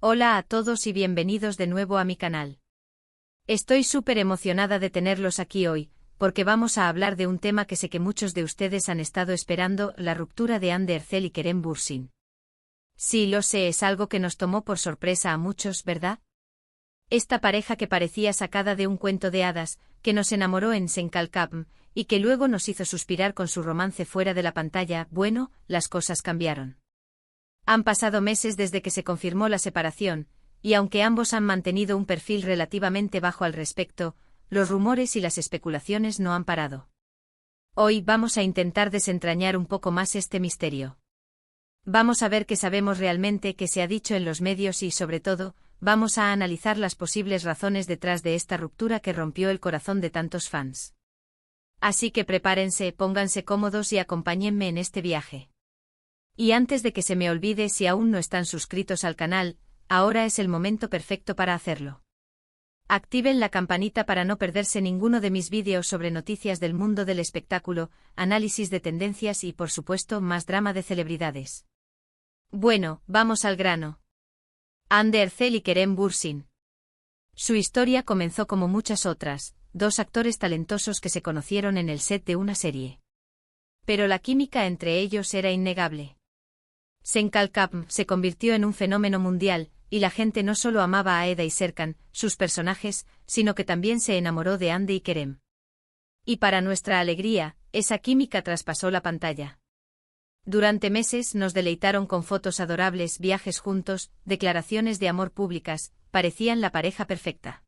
Hola a todos y bienvenidos de nuevo a mi canal. Estoy súper emocionada de tenerlos aquí hoy, porque vamos a hablar de un tema que sé que muchos de ustedes han estado esperando, la ruptura de Hande Erçel y Kerem Bürsin. Sí, lo sé, es algo que nos tomó por sorpresa a muchos, ¿verdad? Esta pareja que parecía sacada de un cuento de hadas, que nos enamoró en Sen Kalkapm, y que luego nos hizo suspirar con su romance fuera de la pantalla, bueno, las cosas cambiaron. Han pasado meses desde que se confirmó la separación, y aunque ambos han mantenido un perfil relativamente bajo al respecto, los rumores y las especulaciones no han parado. Hoy vamos a intentar desentrañar un poco más este misterio. Vamos a ver qué sabemos realmente, qué se ha dicho en los medios y, sobre todo, vamos a analizar las posibles razones detrás de esta ruptura que rompió el corazón de tantos fans. Así que prepárense, pónganse cómodos y acompáñenme en este viaje. Y antes de que se me olvide, si aún no están suscritos al canal, ahora es el momento perfecto para hacerlo. Activen la campanita para no perderse ninguno de mis vídeos sobre noticias del mundo del espectáculo, análisis de tendencias y, por supuesto, más drama de celebridades. Bueno, vamos al grano. Hande Erçel y Kerem Bürsin. Su historia comenzó como muchas otras, dos actores talentosos que se conocieron en el set de una serie. Pero la química entre ellos era innegable. Sen Kalkapm se convirtió en un fenómeno mundial, y la gente no solo amaba a Eda y Serkan, sus personajes, sino que también se enamoró de Hande y Kerem. Y para nuestra alegría, esa química traspasó la pantalla. Durante meses nos deleitaron con fotos adorables, viajes juntos, declaraciones de amor públicas, parecían la pareja perfecta.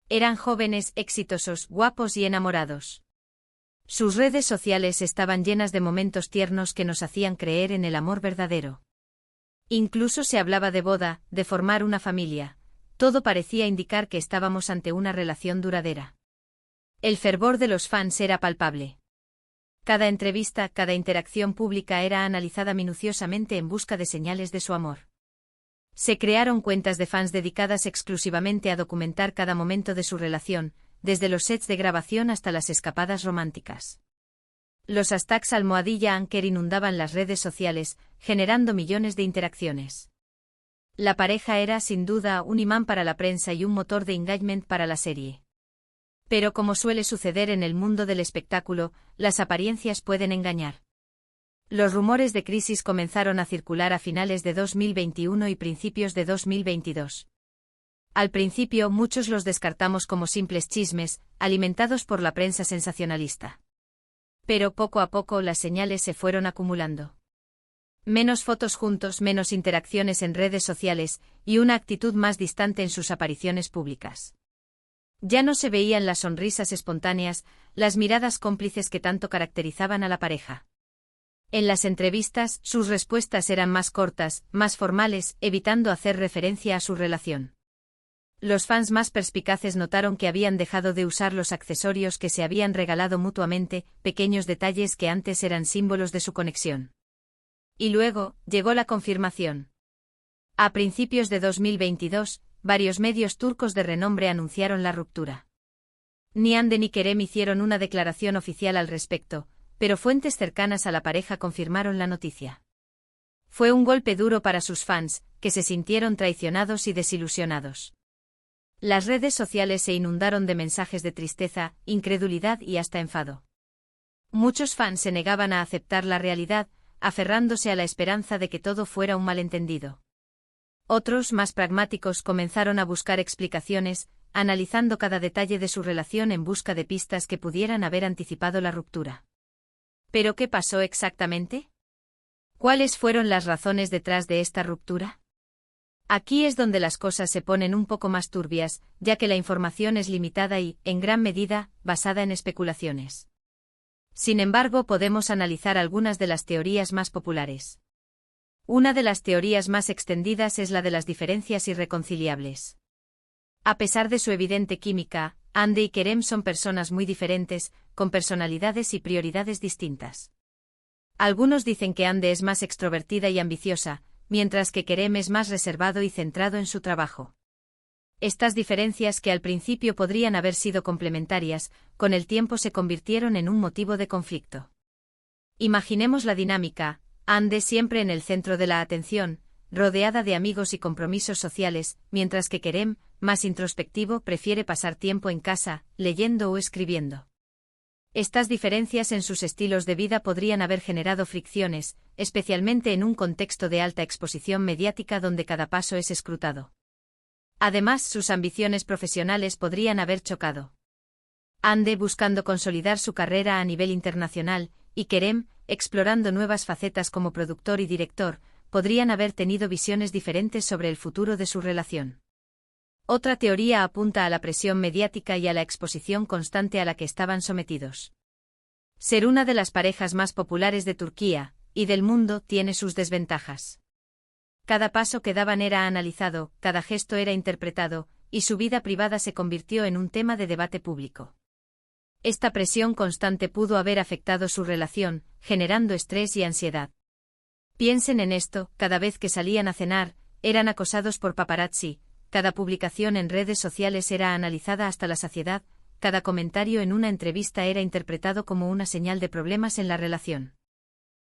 Eran jóvenes, exitosos, guapos y enamorados. Sus redes sociales estaban llenas de momentos tiernos que nos hacían creer en el amor verdadero. Incluso se hablaba de boda, de formar una familia. Todo parecía indicar que estábamos ante una relación duradera. El fervor de los fans era palpable. Cada entrevista, cada interacción pública era analizada minuciosamente en busca de señales de su amor. Se crearon cuentas de fans dedicadas exclusivamente a documentar cada momento de su relación, desde los sets de grabación hasta las escapadas románticas. Los hashtags #Anker inundaban las redes sociales, generando millones de interacciones. La pareja era, sin duda, un imán para la prensa y un motor de engagement para la serie. Pero como suele suceder en el mundo del espectáculo, las apariencias pueden engañar. Los rumores de crisis comenzaron a circular a finales de 2021 y principios de 2022. Al principio muchos los descartamos como simples chismes, alimentados por la prensa sensacionalista. Pero poco a poco las señales se fueron acumulando. Menos fotos juntos, menos interacciones en redes sociales, y una actitud más distante en sus apariciones públicas. Ya no se veían las sonrisas espontáneas, las miradas cómplices que tanto caracterizaban a la pareja. En las entrevistas, sus respuestas eran más cortas, más formales, evitando hacer referencia a su relación. Los fans más perspicaces notaron que habían dejado de usar los accesorios que se habían regalado mutuamente, pequeños detalles que antes eran símbolos de su conexión. Y luego, llegó la confirmación. A principios de 2022, varios medios turcos de renombre anunciaron la ruptura. Ni Hande ni Kerem hicieron una declaración oficial al respecto, pero fuentes cercanas a la pareja confirmaron la noticia. Fue un golpe duro para sus fans, que se sintieron traicionados y desilusionados. Las redes sociales se inundaron de mensajes de tristeza, incredulidad y hasta enfado. Muchos fans se negaban a aceptar la realidad, aferrándose a la esperanza de que todo fuera un malentendido. Otros, más pragmáticos, comenzaron a buscar explicaciones, analizando cada detalle de su relación en busca de pistas que pudieran haber anticipado la ruptura. ¿Pero qué pasó exactamente? ¿Cuáles fueron las razones detrás de esta ruptura? Aquí es donde las cosas se ponen un poco más turbias, ya que la información es limitada y, en gran medida, basada en especulaciones. Sin embargo, podemos analizar algunas de las teorías más populares. Una de las teorías más extendidas es la de las diferencias irreconciliables. A pesar de su evidente química, Hande y Kerem son personas muy diferentes, con personalidades y prioridades distintas. Algunos dicen que Hande es más extrovertida y ambiciosa, mientras que Kerem es más reservado y centrado en su trabajo. Estas diferencias, que al principio podrían haber sido complementarias, con el tiempo se convirtieron en un motivo de conflicto. Imaginemos la dinámica: Hande siempre en el centro de la atención, rodeada de amigos y compromisos sociales, mientras que Kerem, más introspectivo, prefiere pasar tiempo en casa, leyendo o escribiendo. Estas diferencias en sus estilos de vida podrían haber generado fricciones, especialmente en un contexto de alta exposición mediática donde cada paso es escrutado. Además, sus ambiciones profesionales podrían haber chocado. Hande buscando consolidar su carrera a nivel internacional, y Kerem, explorando nuevas facetas como productor y director, podrían haber tenido visiones diferentes sobre el futuro de su relación. Otra teoría apunta a la presión mediática y a la exposición constante a la que estaban sometidos. Ser una de las parejas más populares de Turquía, y del mundo, tiene sus desventajas. Cada paso que daban era analizado, cada gesto era interpretado, y su vida privada se convirtió en un tema de debate público. Esta presión constante pudo haber afectado su relación, generando estrés y ansiedad. Piensen en esto: cada vez que salían a cenar, eran acosados por paparazzi. Cada publicación en redes sociales era analizada hasta la saciedad, cada comentario en una entrevista era interpretado como una señal de problemas en la relación.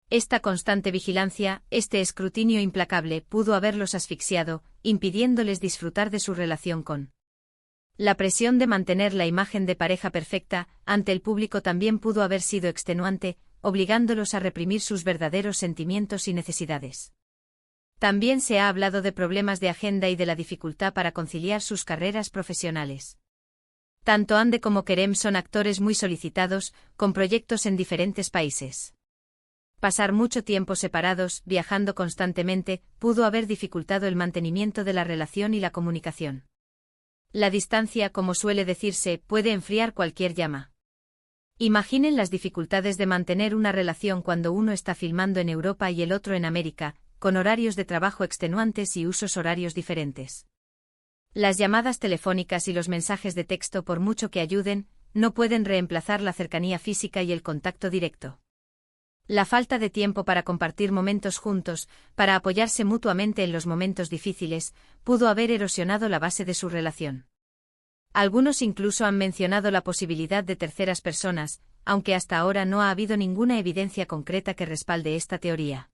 Esta constante vigilancia, este escrutinio implacable, pudo haberlos asfixiado, impidiéndoles disfrutar de su relación con. La presión de mantener la imagen de pareja perfecta ante el público también pudo haber sido extenuante, obligándolos a reprimir sus verdaderos sentimientos y necesidades. También se ha hablado de problemas de agenda y de la dificultad para conciliar sus carreras profesionales. Tanto Hande como Kerem son actores muy solicitados, con proyectos en diferentes países. Pasar mucho tiempo separados, viajando constantemente, pudo haber dificultado el mantenimiento de la relación y la comunicación. La distancia, como suele decirse, puede enfriar cualquier llama. Imaginen las dificultades de mantener una relación cuando uno está filmando en Europa y el otro en América, con horarios de trabajo extenuantes y usos horarios diferentes. Las llamadas telefónicas y los mensajes de texto, por mucho que ayuden, no pueden reemplazar la cercanía física y el contacto directo. La falta de tiempo para compartir momentos juntos, para apoyarse mutuamente en los momentos difíciles, pudo haber erosionado la base de su relación. Algunos incluso han mencionado la posibilidad de terceras personas, aunque hasta ahora no ha habido ninguna evidencia concreta que respalde esta teoría.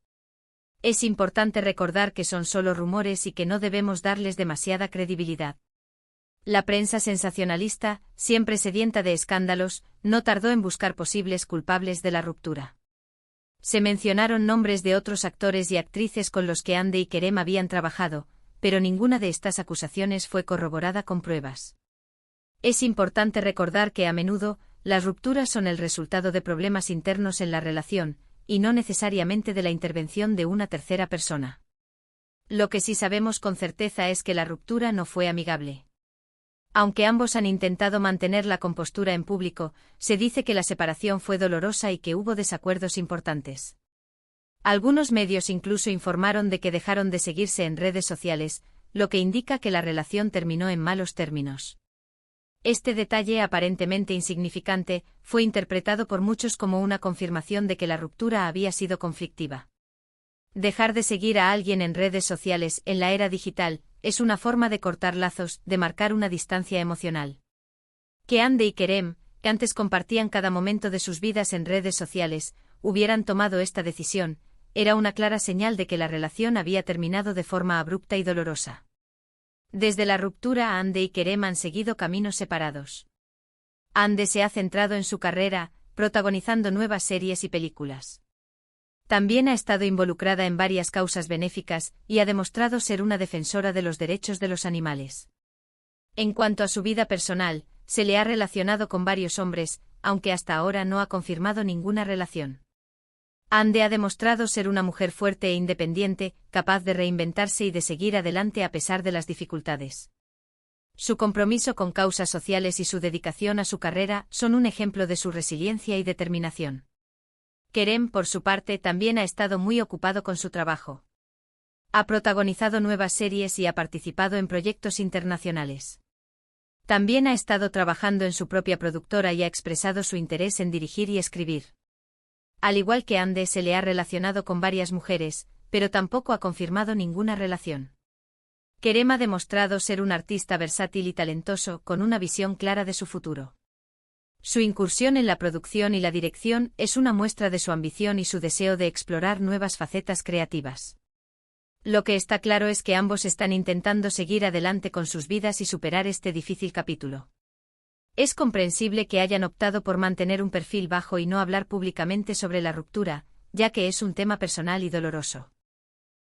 Es importante recordar que son solo rumores y que no debemos darles demasiada credibilidad. La prensa sensacionalista, siempre sedienta de escándalos, no tardó en buscar posibles culpables de la ruptura. Se mencionaron nombres de otros actores y actrices con los que Hande y Kerem habían trabajado, pero ninguna de estas acusaciones fue corroborada con pruebas. Es importante recordar que a menudo, las rupturas son el resultado de problemas internos en la relación, y no necesariamente de la intervención de una tercera persona. Lo que sí sabemos con certeza es que la ruptura no fue amigable. Aunque ambos han intentado mantener la compostura en público, se dice que la separación fue dolorosa y que hubo desacuerdos importantes. Algunos medios incluso informaron de que dejaron de seguirse en redes sociales, lo que indica que la relación terminó en malos términos. Este detalle aparentemente insignificante fue interpretado por muchos como una confirmación de que la ruptura había sido conflictiva. Dejar de seguir a alguien en redes sociales en la era digital es una forma de cortar lazos, de marcar una distancia emocional. Que Hande y Kerem, que antes compartían cada momento de sus vidas en redes sociales, hubieran tomado esta decisión, era una clara señal de que la relación había terminado de forma abrupta y dolorosa. Desde la ruptura, Hande y Kerem han seguido caminos separados. Hande se ha centrado en su carrera, protagonizando nuevas series y películas. También ha estado involucrada en varias causas benéficas y ha demostrado ser una defensora de los derechos de los animales. En cuanto a su vida personal, se le ha relacionado con varios hombres, aunque hasta ahora no ha confirmado ninguna relación. Hande ha demostrado ser una mujer fuerte e independiente, capaz de reinventarse y de seguir adelante a pesar de las dificultades. Su compromiso con causas sociales y su dedicación a su carrera son un ejemplo de su resiliencia y determinación. Kerem, por su parte, también ha estado muy ocupado con su trabajo. Ha protagonizado nuevas series y ha participado en proyectos internacionales. También ha estado trabajando en su propia productora y ha expresado su interés en dirigir y escribir. Al igual que Hande, se le ha relacionado con varias mujeres, pero tampoco ha confirmado ninguna relación. Kerem ha demostrado ser un artista versátil y talentoso, con una visión clara de su futuro. Su incursión en la producción y la dirección es una muestra de su ambición y su deseo de explorar nuevas facetas creativas. Lo que está claro es que ambos están intentando seguir adelante con sus vidas y superar este difícil capítulo. Es comprensible que hayan optado por mantener un perfil bajo y no hablar públicamente sobre la ruptura, ya que es un tema personal y doloroso.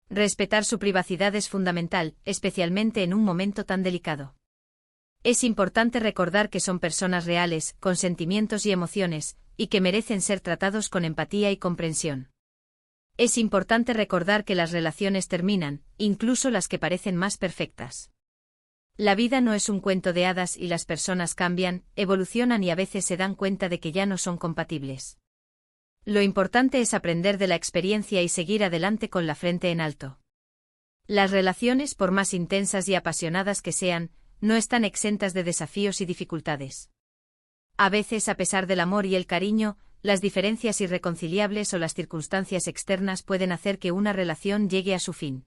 Respetar su privacidad es fundamental, especialmente en un momento tan delicado. Es importante recordar que son personas reales, con sentimientos y emociones, y que merecen ser tratados con empatía y comprensión. Es importante recordar que las relaciones terminan, incluso las que parecen más perfectas. La vida no es un cuento de hadas y las personas cambian, evolucionan y a veces se dan cuenta de que ya no son compatibles. Lo importante es aprender de la experiencia y seguir adelante con la frente en alto. Las relaciones, por más intensas y apasionadas que sean, no están exentas de desafíos y dificultades. A veces, a pesar del amor y el cariño, las diferencias irreconciliables o las circunstancias externas pueden hacer que una relación llegue a su fin.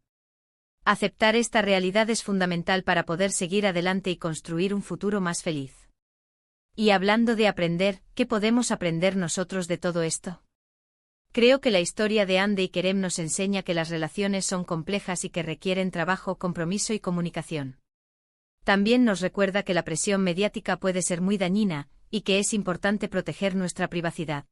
Aceptar esta realidad es fundamental para poder seguir adelante y construir un futuro más feliz. Y hablando de aprender, ¿qué podemos aprender nosotros de todo esto? Creo que la historia de Hande y Kerem nos enseña que las relaciones son complejas y que requieren trabajo, compromiso y comunicación. También nos recuerda que la presión mediática puede ser muy dañina, y que es importante proteger nuestra privacidad.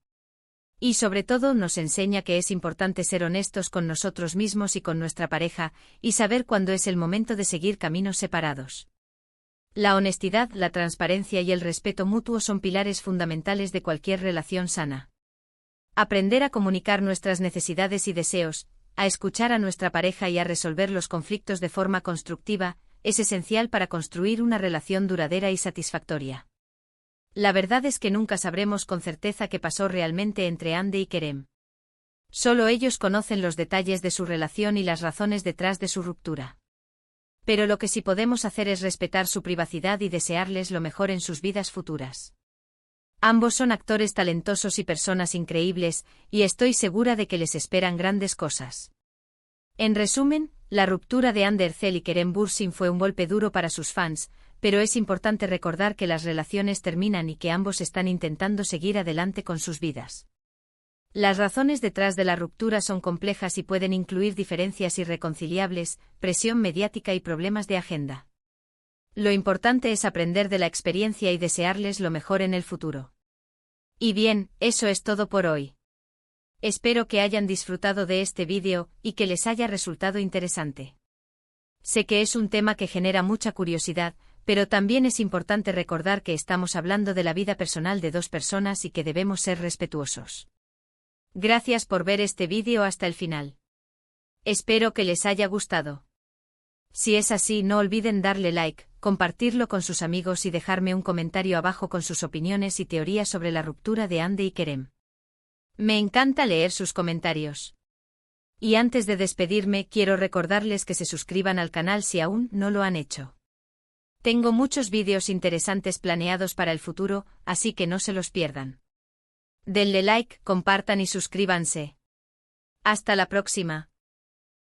Y sobre todo nos enseña que es importante ser honestos con nosotros mismos y con nuestra pareja, y saber cuándo es el momento de seguir caminos separados. La honestidad, la transparencia y el respeto mutuo son pilares fundamentales de cualquier relación sana. Aprender a comunicar nuestras necesidades y deseos, a escuchar a nuestra pareja y a resolver los conflictos de forma constructiva, es esencial para construir una relación duradera y satisfactoria. La verdad es que nunca sabremos con certeza qué pasó realmente entre Hande y Kerem. Solo ellos conocen los detalles de su relación y las razones detrás de su ruptura. Pero lo que sí podemos hacer es respetar su privacidad y desearles lo mejor en sus vidas futuras. Ambos son actores talentosos y personas increíbles, y estoy segura de que les esperan grandes cosas. En resumen, la ruptura de Hande Erçel y Kerem Bürsin fue un golpe duro para sus fans, pero es importante recordar que las relaciones terminan y que ambos están intentando seguir adelante con sus vidas. Las razones detrás de la ruptura son complejas y pueden incluir diferencias irreconciliables, presión mediática y problemas de agenda. Lo importante es aprender de la experiencia y desearles lo mejor en el futuro. Y bien, eso es todo por hoy. Espero que hayan disfrutado de este vídeo y que les haya resultado interesante. Sé que es un tema que genera mucha curiosidad, pero también es importante recordar que estamos hablando de la vida personal de dos personas y que debemos ser respetuosos. Gracias por ver este vídeo hasta el final. Espero que les haya gustado. Si es así, no olviden darle like, compartirlo con sus amigos y dejarme un comentario abajo con sus opiniones y teorías sobre la ruptura de Hande y Kerem. Me encanta leer sus comentarios. Y antes de despedirme, quiero recordarles que se suscriban al canal si aún no lo han hecho. Tengo muchos vídeos interesantes planeados para el futuro, así que no se los pierdan. Denle like, compartan y suscríbanse. Hasta la próxima.